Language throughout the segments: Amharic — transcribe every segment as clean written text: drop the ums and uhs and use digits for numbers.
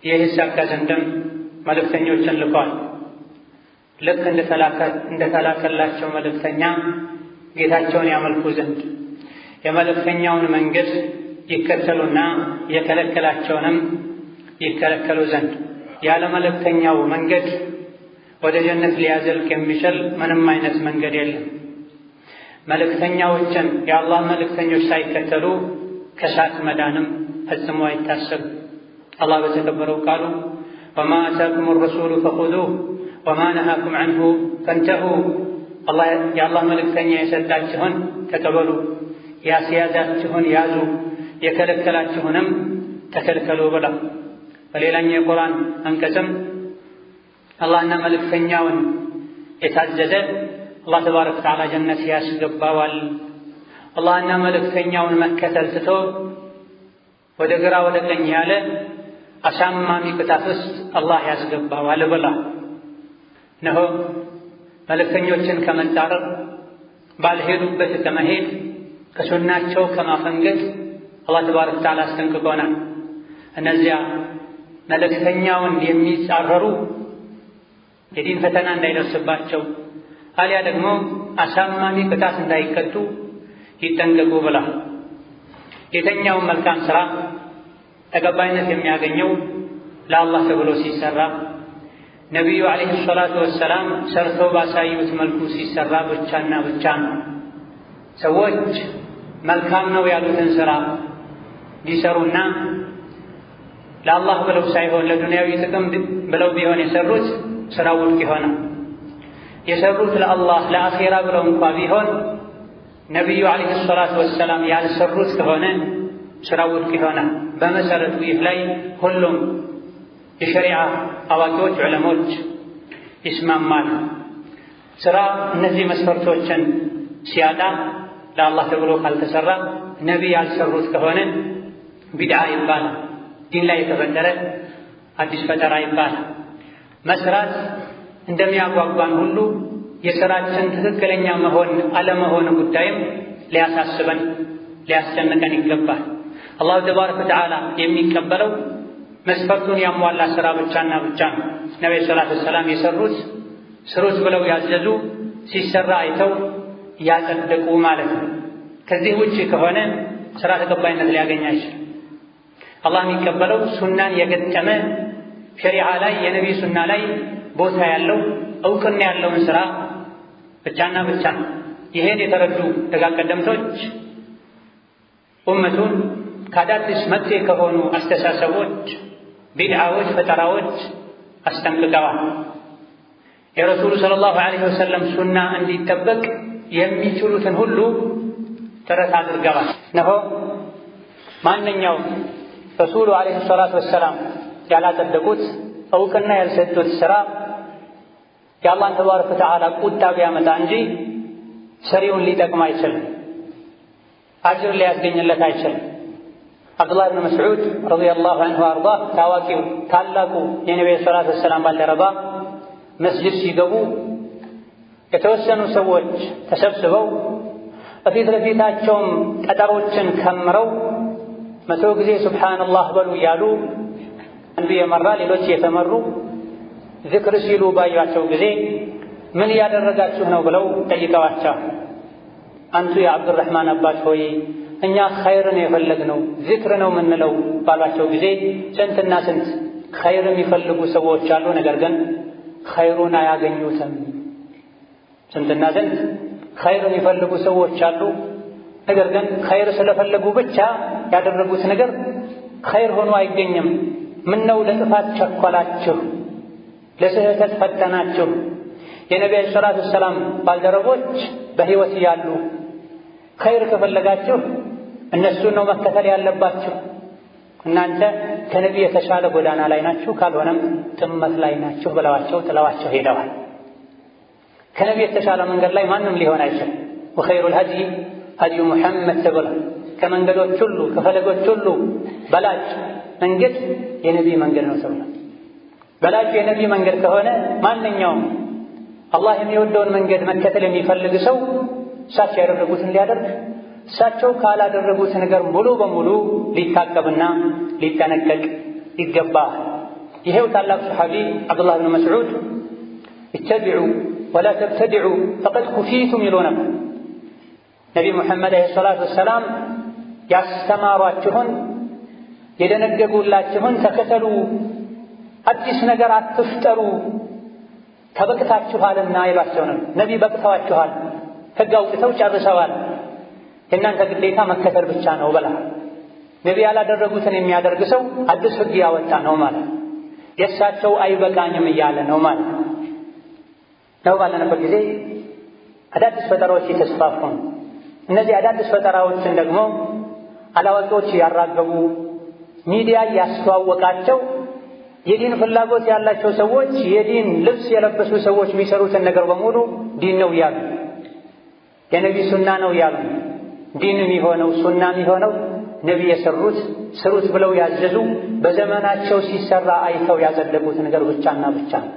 ይህ ይሳካ ዘንድም መልእክተኞችን ልኳል። ልክ እንደተላከላቸው መልእክተኛ ጌታቸውን ያመልኩ ዘንድ የመልእክተኛውን መንገድ ይከተሉና የከለከላቸውንም ይከለከሉ ዘንድ ያለ መልእክተኛው መንገድ ወደ ጀነት ሊያዘልቅ የሚችል ምንም አይነት መንገድ የለም። መልእክተኛዎችን የአላህ መልእክተኞች ሳይከተሉ ከእሳት መዳንም ፈጽሞ አይታሰብ። አላህ በተከበረው ቃሉ ወማ አታኩም ረሱሉ ፈኹዙህ ወማ ነሃኩም ዐንሁ ፈንተሁ፣ የአላህ መልእክተኛ የሰጣችሁን ተቀበሉ፣ ያስያዛችሁን ያዙ፣ የከለከላችሁንም ተከልከሉ ብላ። በሌላኛው የቁርአን አንቀጽም አላህና መልእክተኛውን የታዘዘ አላህ ተባረከ ወተዓላ ጀነት ያስገባዋል። አላህና መልእክተኛውን መከተል ትቶ ወደ ግራ ወደ ቀኝ ያለ አሳማሚ ቅጣት ውስጥ አላህ ያስገባዋል ብላ። እነሆ መልእክተኞችን ከመጻረር ባልሄዱበት ከመሄድ ከሱናቸው ከማፈንገጥ አላህ ተባረከ ወተዓላ አስጠንቅቆናል። እነዚያ መልእክተኛውን የሚጻረሩ የዲን ፈተና እንዳይደርስባቸው አሊያ ደግሞ አሳማሚ ቅጣት እንዳይቀጡ ይጠንቀቁ ብላ። የተኛውን መልካም ሥራ ተቀባይነት የሚያገኘው ለአላህ ተብሎ ሲሰራ፣ ነቢዩ ዓለይሂ ሰላቱ ወሰላም ሰርተው ባሳዩት መልኩ ሲሰራ ብቻና ብቻ ነው። ሰዎች መልካም ነው ያሉትን ሥራ ቢሰሩና ለአላህ ብለው ሳይሆን ለዱንያዊ ጥቅም ብለው ቢሆን የሰሩት ሥራው ውድቅ ይሆናል። የሰሩት ለአላህ ለአኼራ ብለው እንኳ ቢሆን ነቢዩ ዓለይሂ ሰላቱ ወሰላም ያልሰሩት ከሆነ ሥራው ውድቅ ይሆናል። በመሰረቱ ይህ ላይ ሁሉም የሸሪዓ አዋቂዎች ዑለሞች ይስማማሉ። ሥራ እነዚህ መስፈርቶችን ሲያጣ ለአላህ ተብሎ ካልተሰራ ነቢይ ያልሰሩት ከሆነ ቢድዓ ይባላል። ዲን ላይ የተፈጠረ አዲስ ፈጠራ ይባላል። መስራት እንደሚያጓጓን ሁሉ የሥራችን ትክክለኛ መሆን አለመሆን ጉዳይም ሊያሳስበን ሊያስጨንቀን ይገባል። አላሁ ተባረከ ወተዓላ የሚቀበለው መስፈርቱን ያሟላ ሥራ ብቻና ብቻ ነው። ነቢዩ ሰለላሁ ዐለይሂ ወሰለም የሰሩት ስሩት ብለው ያዘዙ ሲሰራ አይተው ያጸደቁ ማለት ነው። ከዚህ ውጭ ከሆነ ሥራ ተቀባይነት ሊያገኝ አይችልም። አላህ የሚቀበለው ሱናን የገጠመ ሸሪዓ ላይ የነቢይ ሱና ላይ ቦታ ያለው እውቅና ያለውን ሥራ ብቻና ብቻ ነው። ይሄን የተረዱ ደጋግ ቀደምቶች ኡመቱን ከአዳዲስ መጤ ከሆኑ አስተሳሰቦች፣ ቢድዓዎች፣ ፈጠራዎች አስጠንቅቀዋል። የረሱሉ ሰለላሁ ዐለይሂ ወሰለም ሱና እንዲጠበቅ የሚችሉትን ሁሉ ጥረት አድርገዋል። እነሆ ማንኛውም ረሱሉ ዐለይሂ ሰላቱ ወሰላም ያላጸደቁት እውቅና ያልሰጡት ሥራ የአላህን ተባረከ ወተዓላ ቁጣ ቢያመጣ እንጂ ሰሪውን ሊጠቅም አይችልም፣ አጅር ሊያስገኝለት አይችልም። አብዱላህ ብን መስዑድ ረዲየላሁ ዐንሁ አርዳህ ታዋቂው ታላቁ የነቢዩ ሰለላሁ ዐለይሂ ወሰለም ባልደረባ መስጂድ ሲገቡ የተወሰኑ ሰዎች ተሰብስበው በፊት ለፊታቸውም ጠጠሮችን ከምረው 100 ጊዜ ሱብሓነላህ በሉ እያሉ አንዱ የመራ ሌሎች የተመሩ ዚክር ሲሉ ባዩአቸው ጊዜ ምን እያደረጋችሁ ነው ብለው ጠይቀዋቸው፣ አንቱ የአብዱራህማን አባት ሆይ እኛ ኸይርን የፈለግነው ዚክር ነው የምንለው ባሏቸው ጊዜ ስንትና ስንት ኸይር የሚፈልጉ ሰዎች አሉ፣ ነገር ግን ኸይሩን አያገኙትም። ስንትና ስንት ኸይር የሚፈልጉ ሰዎች አሉ፣ ነገር ግን ኸይር ስለፈለጉ ብቻ ያደረጉት ነገር ኸይር ሆኖ አይገኝም። ምነው ለጥፋት ቸኮላችሁ፣ ለስህተት ፈጠናችሁ። የነቢዩ ሰለላሁ ዐለይሂ ወሰለም ባልደረቦች በሕይወት እያሉ ኸይር ከፈለጋችሁ እነሱን ነው መከተል ያለባችሁ። እናንተ ከነቢዩ የተሻለ ጎዳና ላይ ናችሁ፣ ካልሆነም ጥመት ላይ ናችሁ ብለዋቸው ጥለዋቸው ሄደዋል። ከነቢዩ የተሻለ መንገድ ላይ ማንም ሊሆን አይችልም። ወኸይሩል ሀድይ ሀድዩ ሙሐመድ ተብሏል። ከመንገዶች ሁሉ ከፈለጎች ሁሉ በላጭ መንገድ የነቢይ መንገድ ነው ተብሏል። በላጭ የነቢይ መንገድ ከሆነ ማንኛውም አላህ የሚወደውን መንገድ መከተል የሚፈልግ ሰው እሳቸው ያደረጉትን ሊያደርግ፣ እሳቸው ካላደረጉት ነገር ሙሉ በሙሉ ሊታቀብና ሊጠነቀቅ ይገባል። ይሄው ታላቅ ሰሐቢ አብዱላህ ብን መስዑድ ኢተቢዑ ወላ ተብተዲዑ ፈቀድ ኩፊቱም ይሉ ነበር። ነቢ ሙሐመድ ዓለይሂ ሰላቱ ወሰላም ያስተማሯችሁን የደነገጉላችሁን ተከተሉ፣ አዲስ ነገር አትፍጠሩ፣ ተበቅታችኋልና ይሏቸው ነው። ነቢ በቅተዋችኋል፣ ሕግ አውጥተው ጨርሰዋል፣ የእናንተ ግዴታ መከተል ብቻ ነው በላ። ነቢ ያላደረጉትን የሚያደርግ ሰው አዲስ ሕግ ያወጣ ነው ማለት፣ የእሳቸው አይበቃኝም እያለ ነው ማለት ነው። ባለንበት ጊዜ አዳዲስ ፈጠራዎች የተስፋፉ ነው። እነዚህ አዳዲስ ፈጠራዎችን ደግሞ አላዋቂዎች ያራገቡ፣ ሚዲያ ያስተዋወቃቸው፣ የዲን ፍላጎት ያላቸው ሰዎች፣ የዲን ልብስ የለበሱ ሰዎች የሚሰሩትን ነገር በሙሉ ዲን ነው እያሉ፣ የነቢ ሱና ነው እያሉ፣ ዲን የሚሆነው ሱና የሚሆነው ነቢ የሰሩት ስሩት ብለው ያዘዙ በዘመናቸው ሲሰራ አይተው ያጸደቁት ነገር ብቻና ብቻ ነው።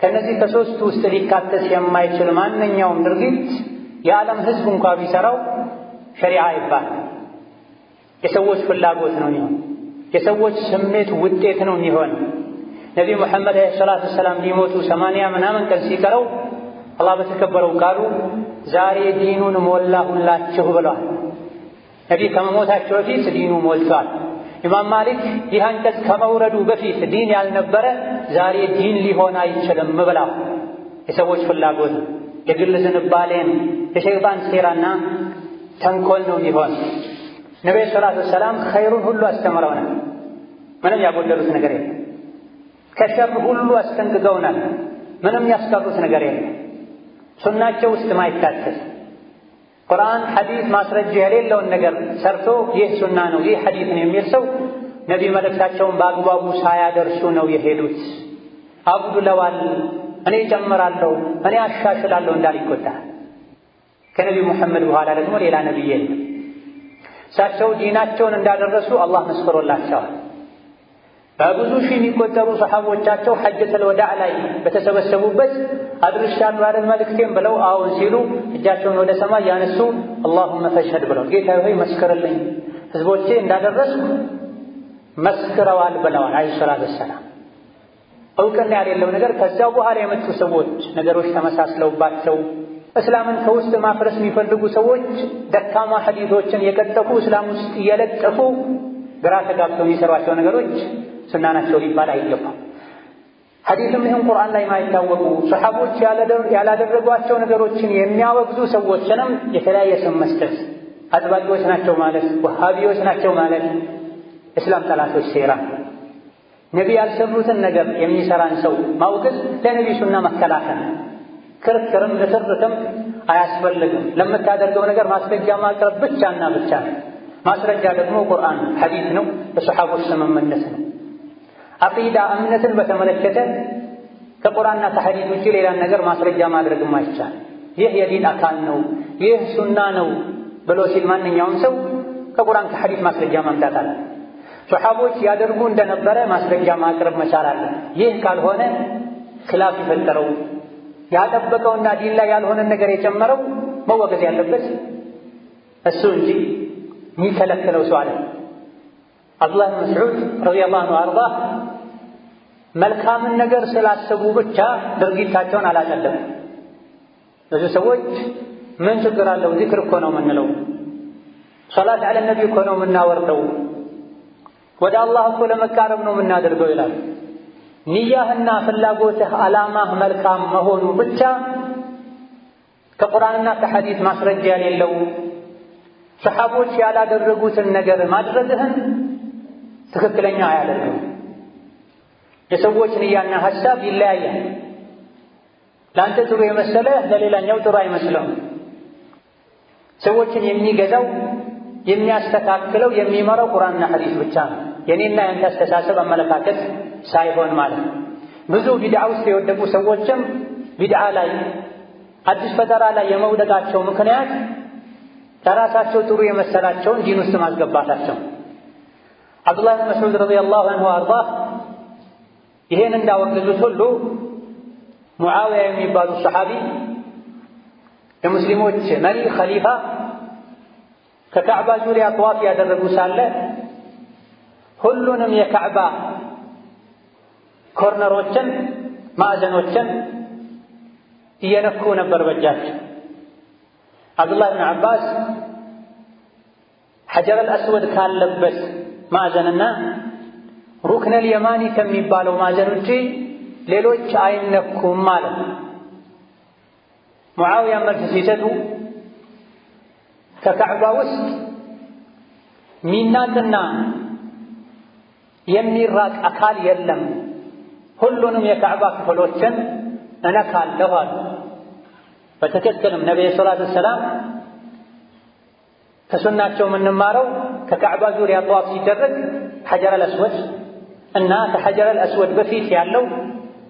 ከነዚህ ከሶስቱ ውስጥ ሊካተት የማይችል ማንኛውም ድርጊት የዓለም ሕዝብ እንኳ ቢሰራው ሸሪዓ ይባላል። የሰዎች ፍላጎት ነው የሚሆን፣ የሰዎች ስሜት ውጤት ነው የሚሆን። ነቢ ሙሐመድ ዓለይሂ ሰላቱ ወሰላም ሊሞቱ 80 ምናምን ቀን ሲቀረው አላህ በተከበረው ቃሉ ዛሬ ዲኑን ሞላሁላችሁ ብለዋል። ነቢ ከመሞታቸው በፊት ዲኑ ሞልቷል። ኢማም ማሊክ ይህ አንቀጽ ከመውረዱ በፊት ዲን ያልነበረ ዛሬ ዲን ሊሆን አይችልም ብለዋል። የሰዎች ፍላጎት ነው፣ የግል ዝንባሌን፣ የሸይጣን ሴራና ተንኮል ነው የሚሆን። ነቢ ሰለላሁ ዐለይሂ ወሰለም ኸይሩን ሁሉ አስተምረውናል። ምንም ያጎደሉት ነገር የለም። ከሸር ሁሉ አስጠንቅቀውናል። ምንም ያስቀሩት ነገር የለም። ሱናቸው ውስጥ ማይታተት ቁርአን፣ ሐዲስ ማስረጃ የሌለውን ነገር ሰርቶ ይህ ሱና ነው ይህ ሐዲስ ነው የሚል ሰው ነቢ መልእክታቸውን በአግባቡ ሳያደርሱ ነው የሄዱት። አጉድለዋል፣ እኔ እጨምራለሁ፣ እኔ አሻሽላለሁ እንዳል ይቆጣል። ከነቢ ሙሐመድ በኋላ ደግሞ ሌላ ነቢይ የለም። እሳቸው ዲናቸውን እንዳደረሱ አላህ መስክሮላቸዋል። በብዙ ሺህ የሚቆጠሩ ሰሐቦቻቸው ሐጀተል ወዳዕ ላይ በተሰበሰቡበት አድርሻለሁ አይደል መልእክቴን ብለው አዎን ሲሉ እጃቸውን ወደ ሰማይ ያነሱ አላሁመ ፈሽሀድ ብለው ጌታዬ ሆይ መስክርልኝ፣ ህዝቦቼ እንዳደረስኩ መስክረዋል ብለዋል አለይሂ ሰላቱ ወሰላም። እውቅና ያሌለው ነገር ከዚያው በኋላ የመጡ ሰዎች ነገሮች ተመሳስለውባቸው እስላምን ከውስጥ ማፍረስ የሚፈልጉ ሰዎች ደካማ ሐዲሶችን የቀጠፉ እስላም ውስጥ እየለጠፉ ግራ ተጋብተው የሚሰሯቸው ነገሮች ሱና ናቸው ሊባል አይገባም። ሐዲስም ይሁን ቁርአን ላይ ማይታወቁ ሰሐቦች ያላደረጓቸው ነገሮችን የሚያወግዙ ሰዎችንም የተለያየ ስም መስጠት፣ አጥባቂዎች ናቸው ማለት፣ ወሃቢዎች ናቸው ማለት እስላም ጠላቶች ሴራ። ነቢ ያልሰሩትን ነገር የሚሰራን ሰው ማውገዝ ለነቢ ሱና መከላከል፣ ክርክርም ልትርክም አያስፈልግም። ለምታደርገው ነገር ማስረጃ ማቅረብ ብቻና ብቻ ነው። ማስረጃ ደግሞ ቁርአን ሐዲስ ነው፣ በሰሐቦች ስምምነት ነው። አቂዳ እምነትን በተመለከተ ከቁርአንና ከሐዲስ ውጪ ሌላን ነገር ማስረጃ ማድረግም አይቻል። ይህ የዲን አካል ነው፣ ይህ ሱና ነው ብሎ ሲል ማንኛውም ሰው ከቁርአን ከሐዲስ ማስረጃ ማምጣት አለ። ሰሐቦች ያደርጉ እንደነበረ ማስረጃ ማቅረብ መቻል አለ። ይህ ካልሆነ ኺላፍ የፈጠረው ያጠበቀውና ዲን ላይ ያልሆነን ነገር የጨመረው መወገዝ ያለበት እሱ እንጂ የሚከለክለው ሰው አለ። አብዱላህ ብን መስዑድ ረዲየላሁ ዐንሁ አርዳህ መልካምን ነገር ስላሰቡ ብቻ ድርጊታቸውን አላጸደቁም። ብዙ ሰዎች ምን ችግር አለው ዚክር እኮ ነው የምንለው፣ ሶላት ዐለ ነቢ እኮ ነው የምናወርደው፣ ወደ አላህ እኮ ለመቃረብ ነው የምናደርገው ይላል። ንያህና ፍላጎትህ ዓላማህ መልካም መሆኑ ብቻ ከቁርአንና ከሐዲስ ማስረጃ የሌለው ሰሐቦች ያላደረጉትን ነገር ማድረግህን ትክክለኛ አያደርግም። የሰዎች ንያና ሐሳብ ይለያያል። ለአንተ ጥሩ የመሰለህ ለሌላኛው ጥሩ አይመስለውም። ሰዎችን የሚገዛው የሚያስተካክለው የሚመራው ቁርአንና ሐዲስ ብቻ ነው። የኔና ያንተ አስተሳሰብ አመለካከት ሳይሆን ማለት ነው። ብዙ ቢድዓ ውስጥ የወደቁ ሰዎችም ቢድዓ ላይ አዲስ ፈጠራ ላይ የመውደቃቸው ምክንያት ለራሳቸው ጥሩ የመሰላቸውን ዲን ውስጥ ማስገባታቸው። አብዱላህ ብን መስዑድ ረዲየላሁ ዐንሁ አርዳህ ይሄን እንዳወገዙት ሁሉ ሙዓዊያ የሚባሉ ሰሐቢ የሙስሊሞች መሪ ኸሊፋ ከካዕባ ዙሪያ ጠዋፍ ያደረጉ ሳለ ሁሉንም የካዕባ ኮርነሮችን ማዕዘኖችን እየነኩ ነበር በእጃቸው። አብዱላህ ብን አባስ ሐጀር አልአስወድ ካለበት ማዕዘንና ሩክነል የማኒ ከሚባለው ማዕዘን ውጪ ሌሎች አይነኩም ማለት ነው። ሙዓውያ መልስ ሲሰጡ ከካዕባ ውስጥ ሚናቅና የሚራቅ አካል የለም፣ ሁሉንም የካዕባ ክፍሎችን እነካለሁ አሉ። በትክክልም ነቢዩ ሰለላሁ ዐለይሂ ወሰለም ከሱናቸው የምንማረው ከካዕባ ዙሪያ ጠዋፍ ሲደረግ ሐጀር አልአስወድ እና ከሐጀር አልአስወድ በፊት ያለው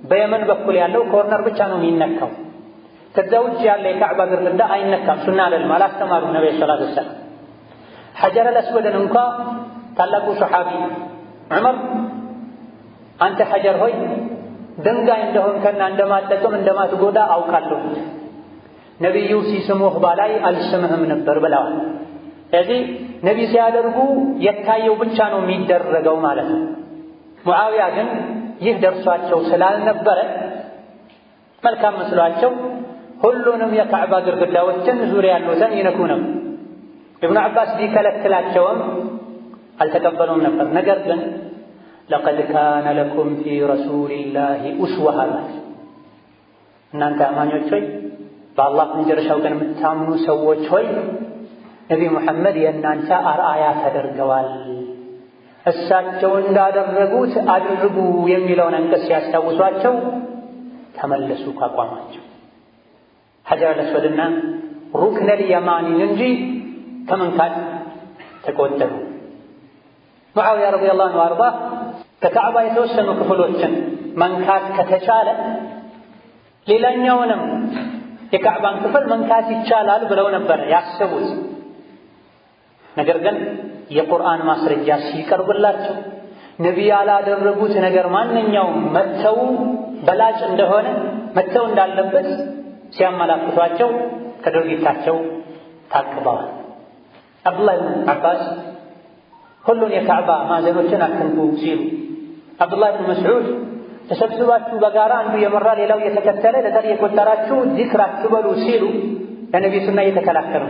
በየመን በኩል ያለው ኮርነር ብቻ ነው የሚነካው። ከዛ ውጭ ያለ የካዕባ ግድግዳ አይነካም። ሱና አይደለም፣ አላስተማሩም ነቢዩ ሰለላሁ ዐለይሂ ወሰለም። ሐጀር አልአስወድን እንኳ ታላቁ ሰሓቢ ዑመር አንተ ሐጀር ሆይ ድንጋይ እንደሆንከና እንደማትጠቅም እንደማትጎዳ አውቃለሁ፣ ነቢዩ ሲስሙህ ባላይ አልስምህም ነበር ብለዋል። ስለዚህ ነቢይ ሲያደርጉ የታየው ብቻ ነው የሚደረገው ማለት ነው። ሙዓውያ ግን ይህ ደርሷቸው ስላልነበረ መልካም መስሏቸው ሁሉንም የካዕባ ግድግዳዎችን ዙሪያ ያሉትን ይነኩ ነው። ኢብኑ አባስ ቢከለክላቸውም አልተቀበሉም ነበር። ነገር ግን ለቀድ ካነ ለኩም ፊ ረሱሊላሂ ኡስዋ አላት። እናንተ አማኞች ሆይ በአላህ መጨረሻው ቀን የምታምኑ ሰዎች ሆይ ነቢይ ሙሐመድ የእናንተ አርአያ ተደርገዋል፣ እሳቸው እንዳደረጉት አድርጉ የሚለውን አንቀጽ ሲያስታውሷቸው ተመለሱ ካቋማቸው። ሐጀር አልአስወድና ሩክነል የማኒን እንጂ ከመንካት ተቆጠቡ። ሙዓውያ ረዲየላሁ ዐንሁ ወአርዳህ ከካዕባ የተወሰኑ ክፍሎችን መንካት ከተቻለ ሌላኛውንም የካዕባን ክፍል መንካት ይቻላል ብለው ነበር ያሰቡት። ነገር ግን የቁርአን ማስረጃ ሲቀርብላቸው ነቢይ ያላደረጉት ነገር ማንኛውም መተው በላጭ እንደሆነ መተው እንዳለበት ሲያመላክቷቸው ከድርጊታቸው ታቅበዋል። አብዱላህ ብን አባስ ሁሉን የካዕባ ማዕዘኖችን አትንኩ ሲሉ፣ አብዱላህ ብን መስዑድ ተሰብስባችሁ በጋራ አንዱ የመራ ሌላው እየተከተለ ለተር የቆጠራችሁ ዚክር አትበሉ ሲሉ ለነቢይ ሱና እየተከላከሉ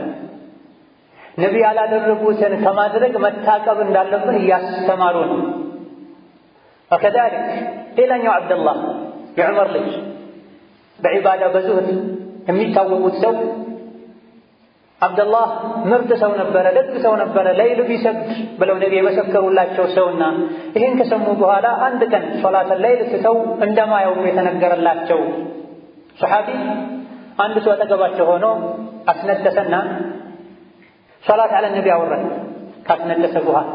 ነቢይ ያላደረጉትን ከማድረግ መታቀብ እንዳለብን እያስተማሩ ነው። ወከዛሊክ ሌላኛው አብደላህ የዑመር ልጅ በዒባዳ በዙህድ የሚታወቁት ሰው አብደላህ ምርጥ ሰው ነበረ፣ ደግ ሰው ነበረ፣ ለይል ቢሰግድ ብለው ነቢይ የመሰከሩላቸው ሰውና ይህን ከሰሙ በኋላ አንድ ቀን ሶላተል ለይል ትተው እንደማያውቁ የተነገረላቸው ሰሓቢ አንድ ሰው አጠገባቸው ሆኖ አስነጠሰና ሶላት አለ ነቢ አወረደ። ካስነጠሰ በኋላ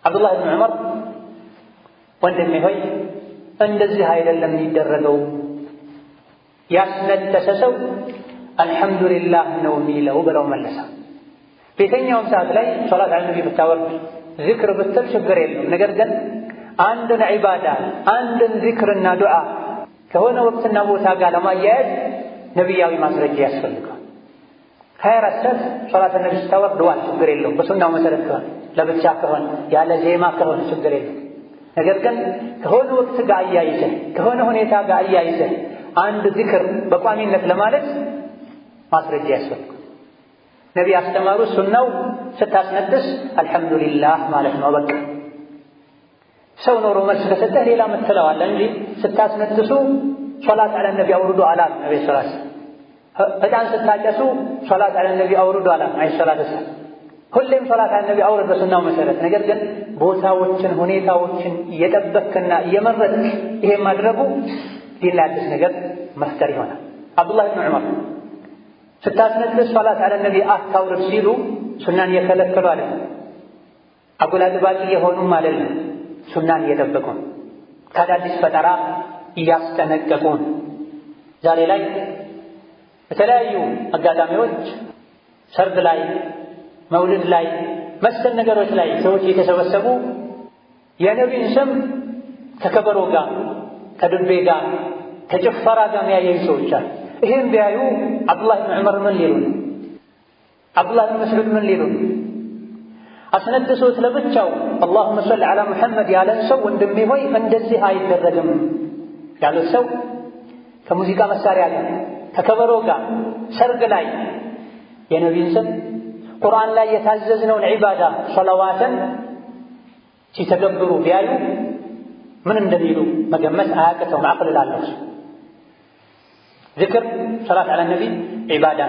አብዱላህ ብን ዑመር ወንድሜ ሆይ እንደዚህ አይደለም የሚደረገው፣ ያስነጠሰ ሰው አልሐምዱሊላህ ነው የሚለው ብለው መለሰ። በየትኛውም ሰዓት ላይ ሶላት አለ ነቢ ብታወርድ ዚክር ብትል ችግር የለውም። ነገር ግን አንድን ዒባዳ አንድን ዚክርና ዱዓ ከሆነ ወቅትና ቦታ ጋር ለማያያዝ ነቢያዊ ማስረጃ ያስፈልጋል። 24 ሰዓት ሶላት ነቢ ስታወርድ ዋል ችግር የለውም። በሱናው መሰረት ከሆነ ለብቻ ከሆነ ያለ ዜማ ከሆነ ችግር የለውም። ነገር ግን ከሆነ ወቅት ጋር አያይዘህ ከሆነ ሁኔታ ጋር አያይዘህ አንድ ዚክር በቋሚነት ለማለት ማስረጃ ያስፈልጋል። ነቢ ያስተማሩ ሱናው ስታስነጥስ አልሐምዱሊላህ ማለት ነው በቃ። ሰው ኖሮ መልስ ከሰጠህ ሌላ ምትለዋለህ እንጂ ስታስነጥሱ ሶላት አለ ነቢ አውርዱ አላል ነቢ ሰለላሁ ዐለይሂ ወሰለም። ዕጣን ስታጨሱ ሶላት አለ ነቢ አውርዱ አላል ሰለላሁ ዐለይሂ ወሰለም። ሁሌም ሶላት አለ ነቢ አውርድ በሱናው መሰረት። ነገር ግን ቦታዎችን ሁኔታዎችን እየጠበቅክና እየመረጥክ ይሄን ማድረጉ ሌላ አዲስ ነገር መፍጠር ይሆናል። አብዱላህ ብን ዑመር ስታስነጥስ ሶላት አለ ነቢ አታውርድ ሲሉ ሱናን እየከለከሉ አይደለም፣ አጉላጥባቂ የሆኑም አይደለም፣ ሱናን እየጠበቁ ከአዳዲስ ፈጠራ እያስጠነቀቁን። ዛሬ ላይ በተለያዩ አጋጣሚዎች ሰርግ ላይ፣ መውልድ ላይ፣ መሰል ነገሮች ላይ ሰዎች የተሰበሰቡ የነቢን ስም ከከበሮ ጋር ከድቤ ጋር ከጭፈራ ጋር የሚያያዩ ሰዎች አሉ። ይህም ቢያዩ አብዱላህ ብን ዑመር ምን ሊሉ ነው? አብዱላህ ብን መስዑድ ምን ሊሉ ነው? አስነድሶት ለብቻው አላሁመ ሰሊ ዐላ ሙሐመድ ያለን ሰው ወንድሜ ሆይ እንደዚህ አይደረግም ያሉት ሰው ከሙዚቃ መሳሪያ ጋር ከከበሮ ጋር ሰርግ ላይ የነቢይን ስም ቁርአን ላይ የታዘዝነውን ዒባዳ ሰለዋትን ሲተገብሩ ቢያዩ ምን እንደሚሉ መገመት አያቅተውም። አቅል ላለው ዚክር ሰላት ዐለ ነቢ ዒባዳ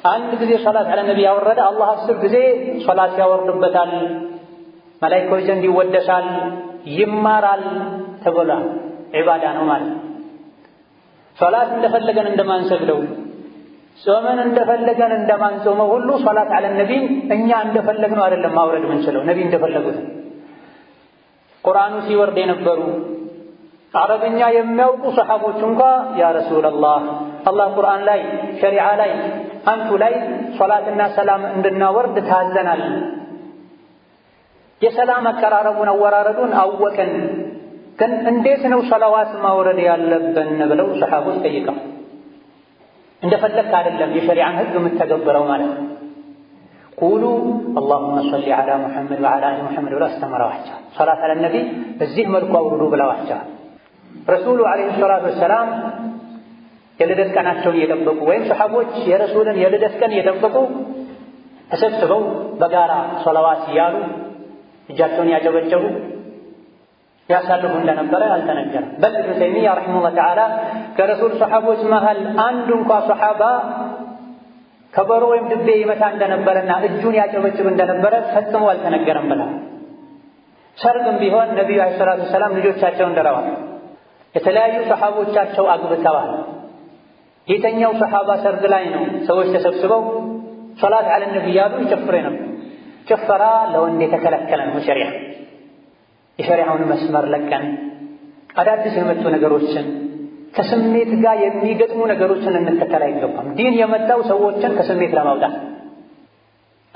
አንድ ጊዜ ሰላት ዐለ ነቢ ያወረደ አላህ 10 ጊዜ ሰላት ያወርድበታል፣ መላኢካዎች ዘንድ ይወደሳል፣ ይማራል ተብሏል። ዒባዳ ነው ማለት ሶላት እንደፈለገን እንደማንሰግደው ጾመን እንደፈለገን እንደማንጾመው ሁሉ ሶላት ዐለ ነቢ እኛ እንደፈለግነው አይደለም ማውረድ የምንችለው። ነቢ እንደፈለጉት ቁርአኑ ሲወርድ የነበሩ አረብኛ የሚያውቁ ሰሐቦች እንኳ ያ ረሱላላህ አላህ ቁርአን ላይ ሸሪዓ ላይ አንቱ ላይ ሶላትና ሰላም እንድናወርድ ታዘናል፣ የሰላም አቀራረቡን አወራረዱን አወቀን፣ ግን እንዴት ነው ሰላዋት ማውረድ ያለብን ብለው ሰሐቦች ጠይቀው እንደፈለክ አይደለም የሸሪዓን ህግ የምትተገብረው ማለት ነው። ቁሉ አላሁመ ሰሊ ዐላ ሙሐመድ ወዐላ አሊ ሙሐመድ ብለው አስተምረዋቸዋል። ሶላት ዐለ ነቢ በዚህ መልኩ አውርዱ ብለዋቸዋል። ረሱሉ ዐለይሂ ሰላቱ ወሰላም የልደት ቀናቸውን እየጠበቁ ወይም ሰሐቦች የረሱልን የልደት ቀን እየጠበቁ ተሰብስበው በጋራ ሶላዋት እያሉ እጃቸውን ያጨበጨቡ ያሳልፉ እንደነበረ አልተነገረም። በል ኢብኑ ተይሚያ ረሒመሁላህ ተዓላ ከረሱል ሰሐቦች መሃል አንዱ እንኳ ሰሐባ ከበሮ ወይም ድቤ ይመታ እንደነበረና እጁን ያጨበጭብ እንደነበረ ፈጽሞ አልተነገረም ብላ ሰርግም ቢሆን ነቢዩ ዐለይሂ ሰላቱ ወሰላም ልጆቻቸውን ድረዋል፣ የተለያዩ ሰሐቦቻቸው አግብተዋል። የተኛው ሰሐባ ሰርግ ላይ ነው ሰዎች ተሰብስበው ሶላት ዐለ ነቢ ያሉ ይጨፍሩ ነበር። ጭፈራ ለወንድ የተከለከለ ነው። የሸሪዓውን መስመር ለቀን አዳዲስ የመጡ ነገሮችን ከስሜት ጋር የሚገጥሙ ነገሮችን እንከተል አይገባም። ዲን የመጣው ሰዎችን ከስሜት ለማውጣት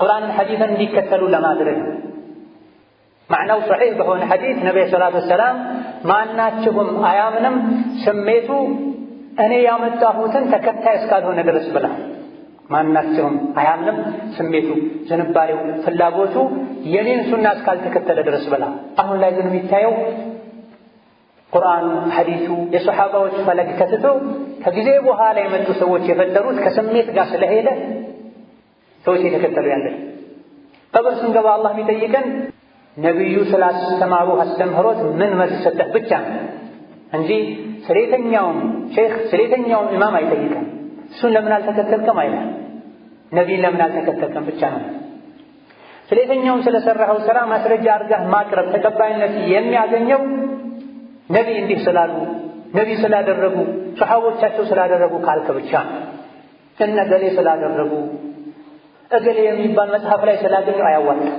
ቁርአንን ሐዲስን እንዲከተሉ ለማድረግ ማዕናው ሶሒህ በሆነ ሐዲስ ነብዩ ሰለላሁ ዐለይሂ ወሰለም ማናችሁም አያምንም ስሜቱ እኔ ያመጣሁትን ተከታይ እስካልሆነ ድረስ ብላ ማናችሁም አያምንም ስሜቱ ዝንባሌው ፍላጎቱ የኔን ሱና እስካልተከተለ ድረስ ብላ። አሁን ላይ ግን የሚታየው ቁርአኑ ሐዲሱ የሰሐባዎች ፈለግ ከትቶ ከጊዜ በኋላ የመጡ ሰዎች የፈጠሩት ከስሜት ጋር ስለሄደ ሰዎች የተከተሉ ያለ። ቀብር ስንገባ አላህ ቢጠይቀን ነብዩ ስላስተማሩ አስተምህሮት ምን መልስ ሰጠህ ብቻ እንጂ ስለየትኛውም ሼኽ ስለየትኛውም ኢማም አይጠይቀን። እሱን ለምን አልተከተልከም አይልም፣ ነቢይን ለምን አልተከተልከም ብቻ ነው። ስለየትኛውም ስለሰራኸው ስራ ማስረጃ አድርገህ ማቅረብ ተቀባይነት የሚያገኘው ነቢይ እንዲህ ስላሉ ነቢይ ስላደረጉ ሰሐቦቻቸው ስላደረጉ ካልክ ብቻ እነገሌ ስላደረጉ እገሌ የሚባል መጽሐፍ ላይ ስላገኙ አያዋጣም።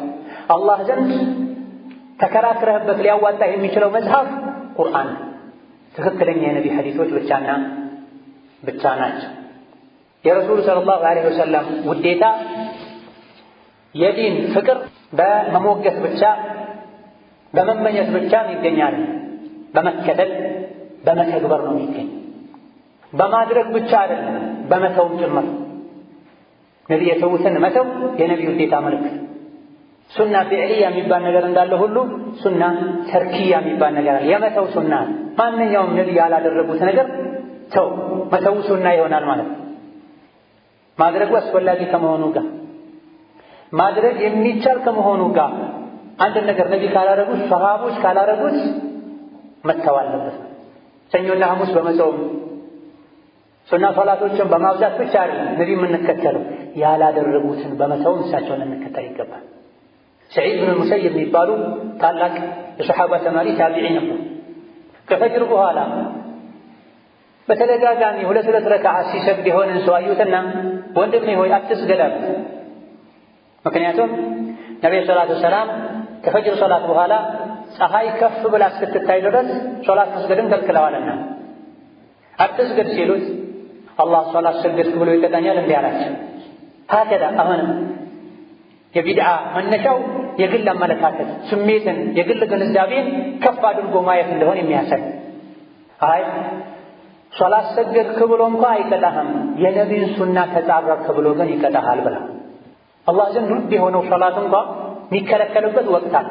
አላህ ዘንድ ተከራክረህበት ሊያዋጣህ የሚችለው መጽሐፍ ቁርአን፣ ትክክለኛ የነቢይ ሐዲሶች ብቻ ናቸው። የረሱሉ ሰለላሁ ዐለይሂ ወሰለም ውዴታ የዲን ፍቅር በመሞገት ብቻ በመመኘት ብቻ ይገኛል። በመከተል በመተግበር ነው የሚገኝ። በማድረግ ብቻ አይደለም በመተውም ጭምር። ነቢይ የተዉትን መተው የነቢይ ውዴታ ምልክት። ሱና ፊዕልያ የሚባል ነገር እንዳለ ሁሉ ሱና ተርኪያ የሚባል ነገር አለ። የመተው ሱና ማንኛውም ነቢይ ያላደረጉት ነገር ተው መተው ሱና ይሆናል ማለት ነው። ማድረጉ አስፈላጊ ከመሆኑ ጋር ማድረግ የሚቻል ከመሆኑ ጋር አንድ ነገር ነቢይ ካላደረጉት ሰሃቦች ካላደረጉት መተው አለበት። ሰኞና ሐሙስ በመጾም ሱና ሶላቶችን በማብዛት ብቻ አይደለም ነቢይ የምንከተለው ያላደረጉትን በመተው እሳቸውን እንከተል ይገባል። ሰዒድ ብን ሙሰይብ የሚባሉ ታላቅ የሰሓባ ተማሪ ታቢዒ ነበሩ። ከፈጅር በኋላ በተደጋጋሚ ሁለት ረክዓ ሲሰግድ የሆነን ሰው አዩትና ወንድሜ ሆይ አትስገድ አሉት። ምክንያቱም ነቢዩ ሰለላሁ ዐለይሂ ወሰለም ከፈጅር ሶላት በኋላ ፀሐይ ከፍ ብላ እስክትታይ ድረስ ሶላት መስገድን ከልክለዋልና አትስገድ ሲሉት አላህ ሶላት ሰገድክ ብሎ ይቀጣኛል እንዲህ አላቸው። ሀከዛ አሁንም የቢድዓ መነሻው የግል አመለካከት ስሜትን የግል ግንዛቤን ከፍ አድርጎ ማየት እንደሆነ የሚያሳይ አይ ሶላት ሰገድክ ብሎ እንኳ አይቀጣህም የነቢይን ሱና ተጻረርክ ብሎ ግን ይቀጣሃል ብላ አላህ ዘንድ ውድ የሆነው ሶላት እንኳ የሚከለከልበት ወቅት አለ።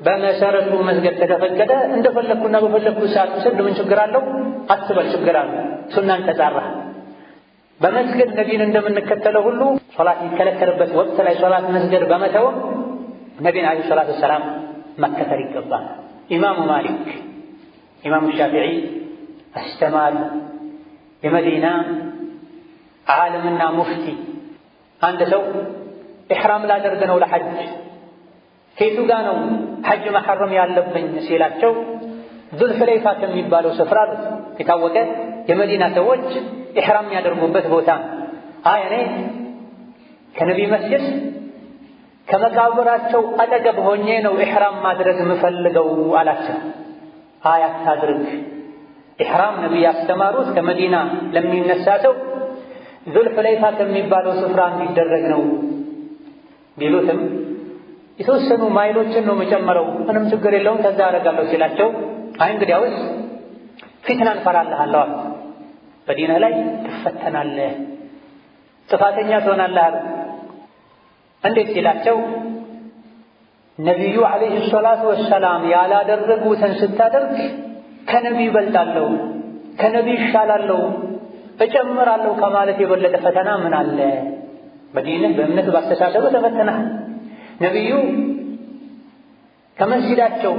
በመሰረቱ መስገድ ከተፈቀደ እንደፈለኩና በፈለኩ ሰዓት ስል ምን ችግር አለው አትበል፣ ችግር አለው። ሱናን ተጻራ በመስገድ ነቢይን እንደምንከተለው ሁሉ ሶላት የሚከለከልበት ወቅት ላይ ሶላት መስገድ በመተው ነቢይን አለይሂ ሰላቱ ወሰላም መከተል ይገባል። ኢማሙ ማሊክ፣ ኢማሙ ሻፊዒ አስተማሪ የመዲና ዓለምና ሙፍቲ አንድ ሰው ኢሕራም ላደርግ ነው ለሐጅ ከየቱ ጋር ነው ሐጅ መሐረም ያለብኝ ሲላቸው ዙልሑለይፋ ከሚባለው ስፍራ የታወቀ የመዲና ሰዎች ኢሕራም ያደርጉበት ቦታ እኔ ከነቢይ መስጂድ ከመቃብራቸው አጠገብ ሆኜ ነው ኢሕራም ማድረግ የምፈልገው አላቸው። አታድርግ፣ ኢሕራም ነቢይ ያስተማሩት ከመዲና ለሚነሳ ሰው ዙልሑለይፋ ከሚባለው ስፍራ እንዲደረግ ነው ቢሉትም የተወሰኑ ማይሎችን ነው መጨመረው፣ ምንም ችግር የለውም ከዛ አደርጋለሁ ሲላቸው እንግዲያውስ ፊትናን ፈራልሃለሁ፣ በዲንህ ላይ ትፈተናለህ፣ ጥፋተኛ ትሆናለህ። እንዴት ሲላቸው ነቢዩ ዓለይሂ ሰላቱ ወሰላም ያላደረጉትን ስታደርግ ከነቢይ እበልጣለሁ፣ ከነቢይ ይሻላለሁ፣ እጨምራለሁ ከማለት የበለጠ ፈተና ምን አለ? በዲንህ በእምነት ባስተሳሰብ ተፈተናል። ነቢዩ ከመስጂዳቸው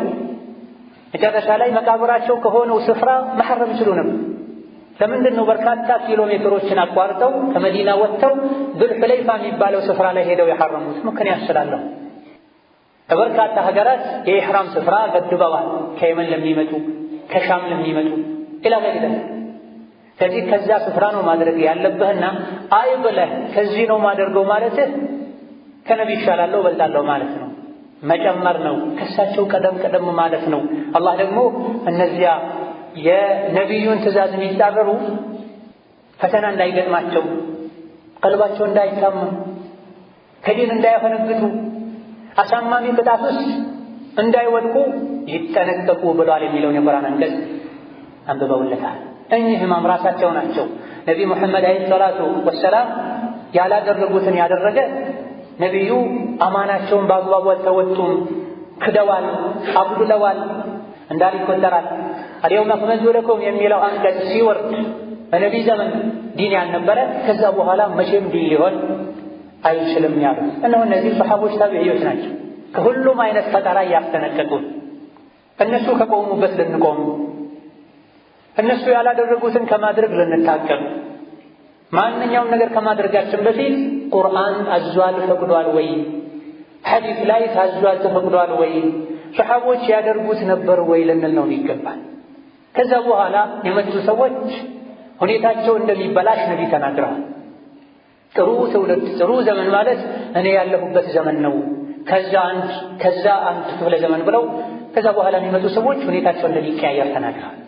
መጨረሻ ላይ መቃብራቸው ከሆነው ስፍራ መሐረም ይችሉ ነበር። ለምንድን ነው በርካታ ኪሎ ሜትሮችን አቋርጠው ከመዲና ወጥተው ዙልሑለይፋ የሚባለው ስፍራ ላይ ሄደው የሐረሙት? ምክንያት ስላለው። ከበርካታ ሀገራት የኢሕራም ስፍራ ገድበዋል። ከየመን ለሚመጡ፣ ከሻም ለሚመጡ ኢላ ገይረ። ስለዚህ ከዛ ስፍራ ነው ማድረግ ያለብህና ብለህ ከዚህ ነው ማደርገው ማለትህ ከነቢይ ይሻላለሁ እበልጣለሁ ማለት ነው። መጨመር ነው፣ ከሳቸው ቀደም ማለት ነው። አላህ ደግሞ እነዚያ የነቢዩን ትእዛዝ የሚጻረሩ ፈተና እንዳይገጥማቸው፣ ቀልባቸው እንዳይታመም፣ ከዲን እንዳያፈነግጡ፣ አሳማሚ ቅጣት ውስጥ እንዳይወድቁ ይጠነቀቁ ብሏል የሚለውን የቁርአን አንቀጽ አንብበውለታል። እኚህ ኢማም ራሳቸው ናቸው። ነቢይ ሙሐመድ አለይሂ ሰላቱ ወሰላም ያላደረጉትን ያደረገ ነቢዩ አማናቸውን በአግባቡ አልተወጡም፣ ክደዋል፣ አጉድለዋል እንዳል ይቆጠራል። አልየውመ አክመልቱ ለኩም የሚለው አንቀጽ ሲወርድ በነቢይ ዘመን ዲን ያልነበረ ከዛ በኋላ መቼም ዲን ሊሆን አይችልም ያሉት እነሆ እነዚህ ሰሐቦች ታቢዒዎች ናቸው። ከሁሉም አይነት ፈጠራ እያስጠነቀቁን እነሱ ከቆሙበት ልንቆም፣ እነሱ ያላደረጉትን ከማድረግ ልንታቀም፣ ማንኛውም ነገር ከማድረጋችን በፊት ቁርአን አዟል ፈቅዷል ወይ፣ ሐዲስ ላይ ታዟል ተፈቅዷል ወይ፣ ሰሐቦች ያደርጉት ነበር ወይ ልንል ነው ይገባል። ከዛ በኋላ የመጡ ሰዎች ሁኔታቸው እንደሚበላሽ ነቢይ ተናግረዋል። ጥሩ ትውልድ ጥሩ ዘመን ማለት እኔ ያለሁበት ዘመን ነው፣ ከዛ አንድ ክፍለ ዘመን ብለው ከዛ በኋላ የሚመጡ ሰዎች ሁኔታቸው እንደሚቀያየር ተናግረዋል።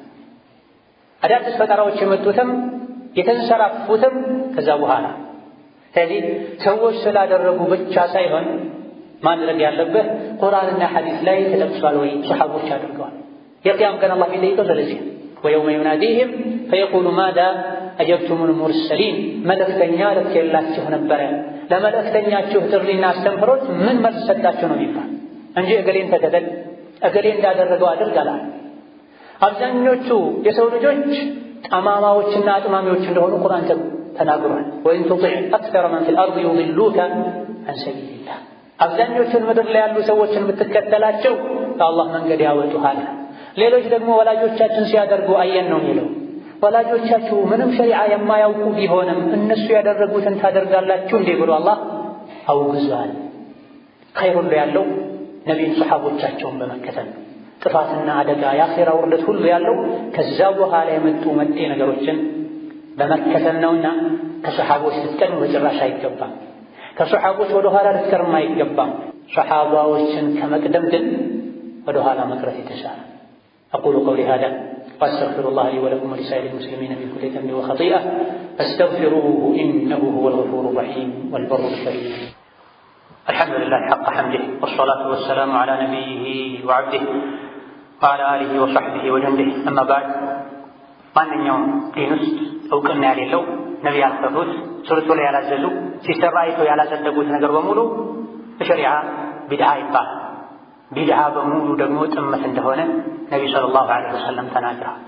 አዳዲስ ፈጠራዎች የመጡትም የተንሰራፉትም ከዛ በኋላ። ስለዚህ ሰዎች ስላደረጉ ብቻ ሳይሆን ማድረግ ያለብህ ቁርአንና ሐዲስ ላይ ተጠቅሷል ወይ፣ ሰሐቦች አድርገዋል። የቂያም ቀን አላህ ቢጠይቀው ስለዚህ ወየውመ ዩናዲህም ፈየቁሉ ማዛ አጀብቱሙል ሙርሰሊን፣ መልእክተኛ ልኬላችሁ ነበረ፣ ለመልእክተኛችሁ ጥሪና አስተንፍሮት ምን መልስ ሰጣችሁ ነው የሚባል እንጂ እገሌን ተከተል እገሌ እንዳደረገው አድርግ አላል። አብዛኞቹ የሰው ልጆች ጠማማዎችና አጥማሚዎች እንደሆኑ ቁርአን ተናግሯል። ወኢን ቱጢዕ አክሰረ መን ፊል አርድ ዩድሉከ ዐን ሰቢልላህ፣ አብዛኞቹን ምድር ላይ ያሉ ሰዎችን ብትከተላቸው ከአላህ መንገድ ያወጡሃል። ሌሎች ደግሞ ወላጆቻችን ሲያደርጉ አየን ነው የሚለው። ወላጆቻችሁ ምንም ሸሪዓ የማያውቁ ቢሆንም እነሱ ያደረጉትን ታደርጋላችሁ እንዴ ብሎ አላህ አውግዟል። ኸይር ሁሉ ያለው ነቢይን ሰሐቦቻቸውን በመከተል ነው። ጥፋትና አደጋ የአኺራ ውርደት ሁሉ ያለው ከዛ በኋላ የመጡ መጤ ነገሮችን በመከተል ነውና ከሰሐቦች ልትቀድም በጭራሽ አይገባም። ከሰሐቦች ወደ ኋላ ልትቀርም አይገባም። ሰሐባዎችን ከመቅደም ግን ወደ ኋላ መቅረት የተሻለ። أقول قولي هذا وأستغفر الله لي ولكم ولسائر المسلمين من كل ذنب وخطيئة فاستغفروه إنه هو الغفور الرحيم والبر الكريم. الحمد لله حق حمده والصلاة والسلام على نبيه وعبده وعلى آله وصحبه وجنده. أما بعد ማንኛውም ዲን ውስጥ እውቅና ያሌለው ነቢይ ያልፈሩት ሱረቱ ላይ ያላዘዙ ሲሰራ አይቶ ያላጸደቁት ነገር በሙሉ በሸሪዓ ቢድዓ ይባላል። ቢድዓ በሙሉ ደግሞ ጥመት እንደሆነ ነቢዩ ሰለላሁ ዐለይሂ ወሰለም ተናግረዋል።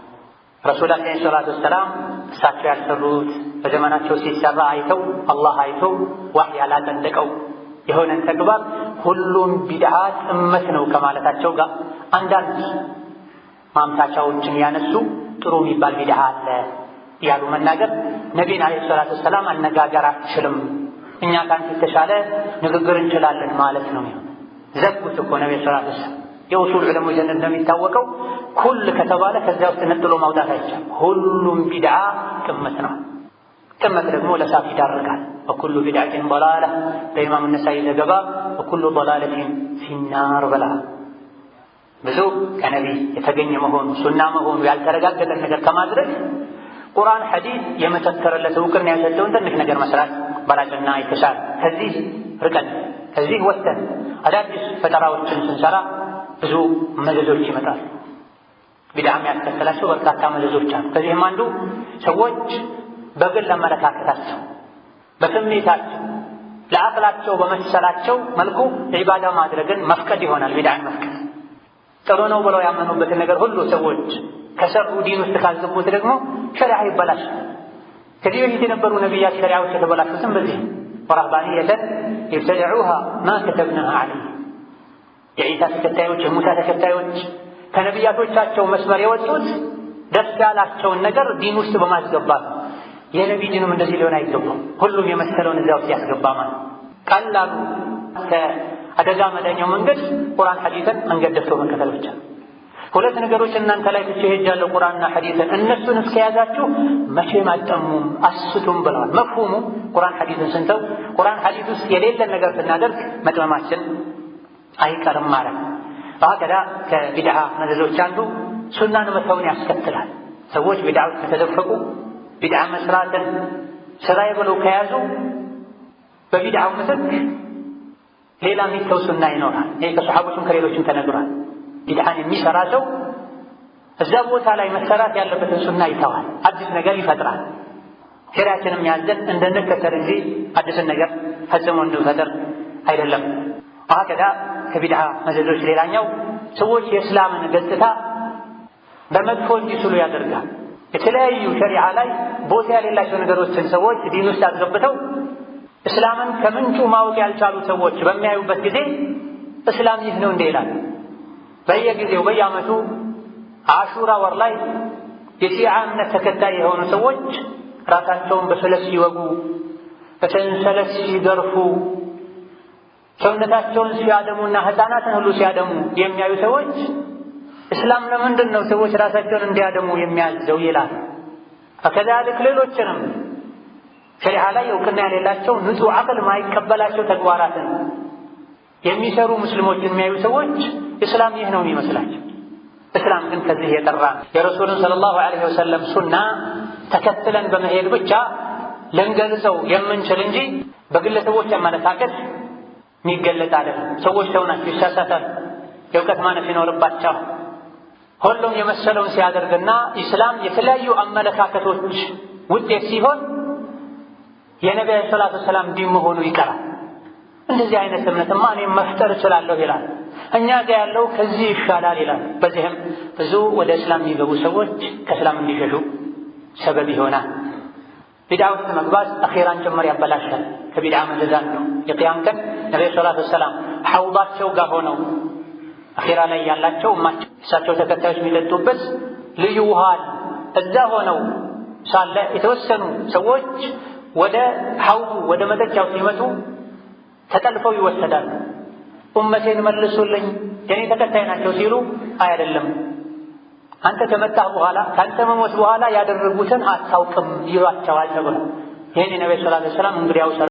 ረሱላችን ዐለይሂ ሰላቱ ወሰላም እሳቸው ያልሰሩት በዘመናቸው ሲሰራ አይተው አላህ አይቶ ዋህይ ያላጸደቀው የሆነን ተግባር ሁሉም ቢድዓ ጥመት ነው ከማለታቸው ጋር አንዳንድ ማምታቻዎችን ያነሱ ጥሩ የሚባል ቢድዓ አለ ያሉ መናገር ነቢይን ዐለይሂ ሰላቱ ወሰላም አነጋገር አትችልም፣ እኛ ካንተ የተሻለ ንግግር እንችላለን ማለት ነው። ዘጉት እኮ ነቢዩ ሰለላሁ ዐለይሂ ወሰለም። የኡሱል ዑለሞች ዘንድ እንደሚታወቀው ኩል ከተባለ ከዚያ ውስጥ ነጥሎ ማውጣት አይቻልም። ሁሉም ቢድዓ ጥመት ነው። ጥመት ደግሞ ለሳት ይዳርጋል። ወኩሉ ቢድዓቲን ضላላ በኢማሙ ነሳኢ ዘገባ ወኩሉ ضላለቲን ፊናር ብላ ብዙ ከነቢይ የተገኘ መሆኑ ሱና መሆኑ ያልተረጋገጠን ነገር ከማድረግ ቁርአን ሐዲስ የመሰከረለት እውቅና ያሰጠውን ትንሽ ነገር መስራት በላጭና የተሻለ። ከዚህ ርቀን ከዚህ ወጥተን አዳዲስ ፈጠራዎችን ስንሰራ ብዙ መዘዞች ይመጣሉ። ቢድዓ የሚያስከትላቸው በርካታ መዘዞች አሉ። ከዚህም አንዱ ሰዎች በግል አመለካከታቸው፣ በስሜታቸው፣ ለአቅላቸው በመሰላቸው መልኩ ዒባዳ ማድረግን መፍቀድ ይሆናል። ቢድዓን መፍቀድ ጥሩ ነው ብለው ያመኑበትን ነገር ሁሉ ሰዎች ከሰሩ ዲን ውስጥ ካልገቡት ደግሞ ሸሪዓ ይበላሻል። ከዚህ በፊት የነበሩ ነቢያት ሸሪዓዎች የተበላሹትም በዚህ ወረህባንየተን ኢብተደዑሃ ማ ከተብናሃ ዐለይሂም የዒሳ ተከታዮች የሙሳ ተከታዮች ከነቢያቶቻቸው መስመር የወጡት ደስ ያላቸውን ነገር ዲን ውስጥ በማስገባት የነቢይ ዲንም እንደዚህ ሊሆን አይገባም። ሁሉም የመሰለውን እዚያ ውስጥ ያስገባ ማለት ቀላሉ ከአደጋ መዳኛው መንገድ ቁርአን ሐዲስን መንገድ ደፍቶ መከተል ብቻ። ሁለት ነገሮች እናንተ ላይ ትቼ ሄጃለሁ ቁርአንና ሐዲስን፣ እነሱን እስከያዛችሁ መቼም አትጠሙም አስቱም ብለዋል። መፍሁሙ ቁርአን ሐዲስን ስንተው ቁርአን ሐዲስ ውስጥ የሌለን ነገር ስናደርግ መጥመማችን አይቀርም ማለት ነው። ከዛ ከቢድዓ መዘዞች አንዱ ሱናን መተውን ያስከትላል። ሰዎች ቢድዓ ውስጥ ከተደፈቁ ቢድዓ መስራትን ስራዬ ብለው ከያዙ በቢድዓው ምትክ ሌላ የሚተው ሱና ይኖራል። ይህ ከሰሓቦችም ከሌሎችም ተነግሯል። ቢድዓን የሚሰራ ሰው እዛ ቦታ ላይ መሰራት ያለበትን ሱና ይተዋል፣ አዲስ ነገር ይፈጥራል። ሸሪዓችንም ያዘን እንድንከተል እንጂ አዲስን ነገር ፈጽሞ እንድንፈጥር አይደለም። ከዛ ከቢድዓ መዘዞች ሌላኛው ሰዎች የእስላምን ገጽታ በመጥፎ እንዲስሉ ያደርጋል። የተለያዩ ሸሪዓ ላይ ቦታ የሌላቸው ነገሮችን ሰዎች ዲን ውስጥ አስገብተው እስላምን ከምንጩ ማወቅ ያልቻሉ ሰዎች በሚያዩበት ጊዜ እስላም ይህ ነው እንዴ ይላል። በየጊዜው በየዓመቱ አሹራ ወር ላይ የሺዓ እምነት ተከታይ የሆኑ ሰዎች ራሳቸውን በስለት ሲወጉ፣ በሰንሰለት ሲገርፉ፣ ሰውነታቸውን ሲያደሙና ሕፃናትን ሁሉ ሲያደሙ የሚያዩ ሰዎች እስላም ለምንድን ነው ሰዎች ራሳቸውን እንዲያደሙ የሚያዘው ይላል። ከዛልክ ሌሎችንም ሸሪዓ ላይ እውቅና የሌላቸው ንጹሕ አቅል ማይቀበላቸው ተግባራትን የሚሰሩ ሙስሊሞችን የሚያዩ ሰዎች እስላም ይህ ነው የሚመስላቸው። እስላም ግን ከዚህ የጠራ የረሱልን ሰለላሁ ዐለይሂ ወሰለም ሱና ተከትለን በመሄድ ብቻ ልንገልጸው የምንችል እንጂ በግለሰቦች አመለካከት የሚገለጥ አይደለም። ሰዎች ሰው ናቸው፣ ይሳሳታል፣ የእውቀት ማነስ ይኖርባቸዋል። ሁሉም የመሰለውን ሲያደርግና ኢስላም የተለያዩ አመለካከቶች ውጤት ሲሆን የነቢዩ ሰለላሁ ዐለይሂ ወሰለም ዲን መሆኑ ይቀራል። እንደዚህ አይነት እምነትማ እኔም መፍጠር እችላለሁ ይላል፣ እኛ ጋር ያለው ከዚህ ይሻላል ይላል። በዚህም ብዙ ወደ እስላም የሚገቡ ሰዎች ከእስላም እንዲሸሹ ሰበብ ይሆናል። ቢድዓ ውስጥ መግባት አኼራን ጭምር ያበላሻል። ከቢድዓ መዘዛን ነው የቅያም ቀን ነቢዩ ሰለላሁ ዐለይሂ ወሰለም ሐውዳቸው ጋር ሆነው አኼራ ላይ ያላቸው እማቸው እሳቸው ተከታዮች የሚጠጡበት ልዩ ውሃ እዛ ሆነው ሳለ የተወሰኑ ሰዎች ወደ ሐውዱ ወደ መጠጫው ሲመጡ ተጠልፈው ይወሰዳሉ። ኡመቴን መልሱልኝ የኔ ተከታይ ናቸው ሲሉ አይደለም አንተ ከመጣህ በኋላ ካንተ መሞት በኋላ ያደረጉትን አታውቅም ይሏቸዋል ተብሎ ይህን ነብዩ ሰለላሁ ዐለይሂ ወሰለም እንግዲያው